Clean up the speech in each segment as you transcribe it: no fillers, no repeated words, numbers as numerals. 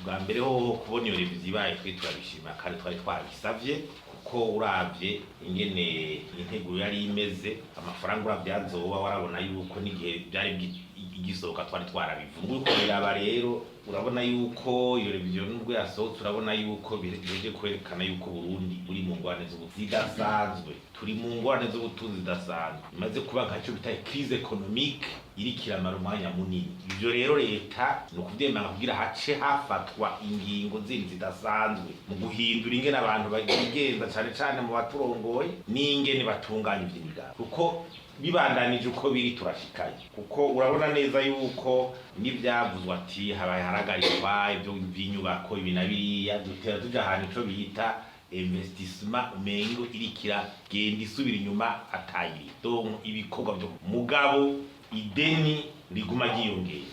bwa mbere ho kubona iyo reviziyo ibaye twe turabishima kandi twari twabisavye kuko uravye ingene integuro yari imeze amafaranga uravyazoba warabona yuko n'igihe byari igisohoka twari twarabivuga uko biraba rero urabona yuko iyo reviziyo nubwo yasohotse urabona yuko bireje kwerekana yuko Burundi buri mu ngwane zidasanzwe turi mu ngwane z'ubutunzi zidasanzwe imaze kuba nkaco bita crise économique irikiramara umwanya munini ivyo rero leta no kuvyemanga kugira hace hafatwa ingingo zindi zidasanzwe mu guhindura ingene abantu bagenza cyane cyane mu baturongoye n'ingene batunganya ivy'imigabo kuko bibandanije uko biri turashikaye kuko urabona neza yuko n'ivyavuzwa ati habaye haragarikwa ibyo by'inyubako ibinabiriya dutera tuja ahantu ico bita investissement umengo irikira genda isubira inyuma atayiri donc ibikorwa byo mugabo ideni riguma ryiyongera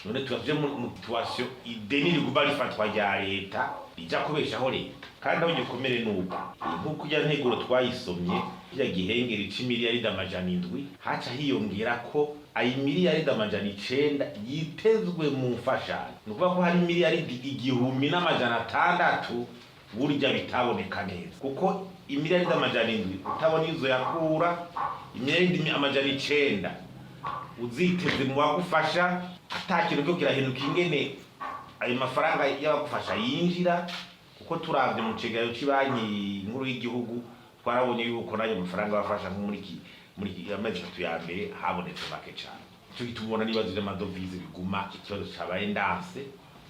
none turavye mu situation ideni riguma rifatwa rya leta rija kubeshaho leta kandi aho gikomere nuko nkuko ujya nteguro twayisomye ya gihengeri c'imiliyaridi amajana 7 haca hiyongera ko ayi miliyaridi amajana 9 yitezwe mu mfashanyo nukuvuga ko hari miliyaridi 1,600 burya bitaboneka neza kuko imiliyaridi amajana 7 utabona izo yakura imiliyaridi amajana 9 uziteze mu bagufasha atakintu cyo kirahinduka ingene ayo mafaranga y'abagufasha yinjira kuko turavye mu cegeranyo c'Ibanki Nkuru y'Igihugu twarabonye yuko nayo mafaranga bafasha muri amezi 3 ya mbere habonetse make cyane cyo gitumubona nibazo by'amadovize biguma ikibazo cabaye ndanse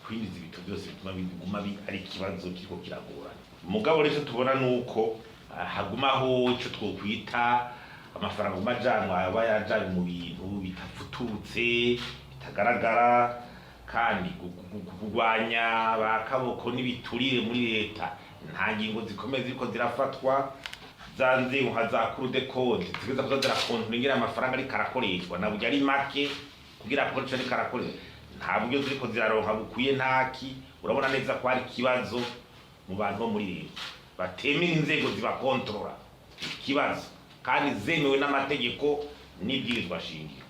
kwinjiza ibito byose bituma biguma ari ikibazo kiko kiragorana mugabo rero tubona nuko hagumaho ico twokwita amafaranga majanwa aba yajanye mu bintu bitafututse bitagaragara kandi kugwanya bakaboko n'ibiturire muri leta nta ngingo zikomeze ziko zirafatwa zanze uhazakuru de code zigeza kuzadira kontu ngira amafaranga ari karakoreshwa na burya ari make kugira akoresha ari karakoreshwa nta buryo ziko ziraronka bukuye ntaki urabona neza ko hari kibazo mu bantu bo muri leta batemera inzego zibakontrola kibazo kandi zemewe n'amategeko n'ibwirizwa shingiro